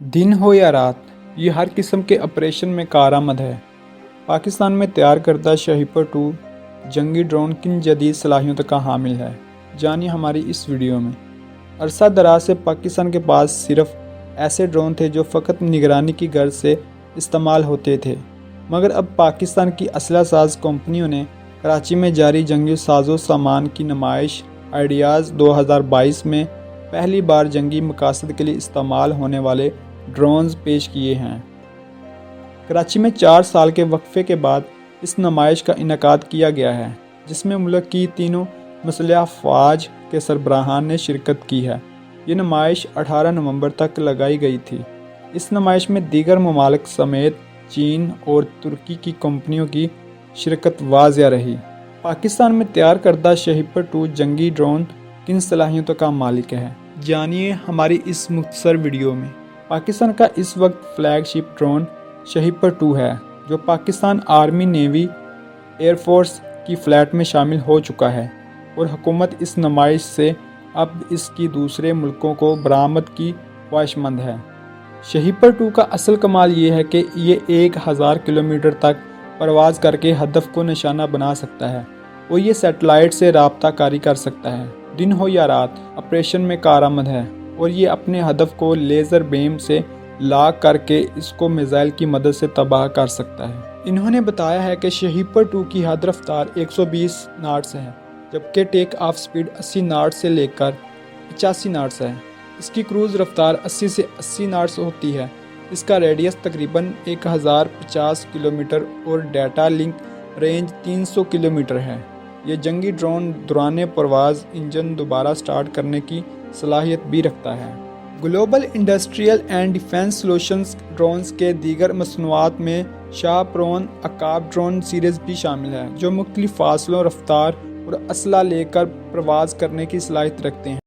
दिन हो या रात, ये हर किस्म के ऑपरेशन में कारआमद है। पाकिस्तान में तैयार करदा शहीपर-2 जंगी ड्रोन किन जदीद सलाहियतों का हामिल है, जानिए हमारी इस वीडियो में। अरसा दराज से पाकिस्तान के पास सिर्फ ऐसे ड्रोन थे जो फ़कत निगरानी की गर्ज से इस्तेमाल होते थे, मगर अब पाकिस्तान की असलहा साज कंपनियों ने कराची में जारी जंगी साजो सामान की नुमाइश आइडियाज़ 2022 में पहली बार जंगी मकासद के लिए इस्तेमाल होने वाले ड्रोन्स पेश किए हैं। कराची में 4 साल के वक्फे के बाद इस नुमाइश का इनेकाद किया गया है, जिसमें मुल्क की तीनों मुसल्लह अफ़वाज के सरबराहान ने शिरकत की है। ये नुमाइश 18 नवंबर तक लगाई गई थी। इस नुमाइश में दीगर ममालिक समेत चीन और तुर्की की कंपनियों की शिरकत वाज़िया रही। पाकिस्तान में तैयार करदा शहीपर-2 जंगी ड्रोन किन सलाहियतों का मालिक है, जानिए हमारी इस मुख्तसर वीडियो में। पाकिस्तान का इस वक्त फ्लैगशिप ड्रोन शहीपर-2 है, जो पाकिस्तान आर्मी, नेवी, एयरफोर्स की फ्लीट में शामिल हो चुका है और हुकूमत इस नुमाइश से अब इसकी दूसरे मुल्कों को बरामद की ख्वाहिशमंद है। शहीपर-2 का असल कमाल ये है कि ये 1000 किलोमीटर तक परवाज़ करके हदफ को निशाना बना सकता है और ये सैटेलाइट से राब्ता कारी कर सकता है। दिन हो या रात, ऑपरेशन में कारआमद है और ये अपने हदफ को लेज़र बीम से लाक करके इसको मिसाइल की मदद से तबाह कर सकता है। इन्होंने बताया है कि शहीपर-2 की हद रफ्तार 120 नाट्स है, जबकि टेक ऑफ स्पीड 80 नाट्स से लेकर 85 नाट्स है। इसकी क्रूज़ रफ्तार 80 से 80 नाट्स होती है। इसका रेडियस तकरीबन 1050 किलोमीटर और डाटा लिंक रेंज 300 किलोमीटर है। ये जंगी ड्रोन दौरान परवाज़ इंजन दोबारा स्टार्ट करने की सलाहियत भी रखता है। Global industrial and defence solutions drones के दीगर मसनूआत में शाहपरौन अकाब ड्रोन सीरीज़ भी शामिल है, जो मुख्तलिफ फासलों, रफ्तार और असला लेकर परवाज़ करने की सलाहियत रखते हैं।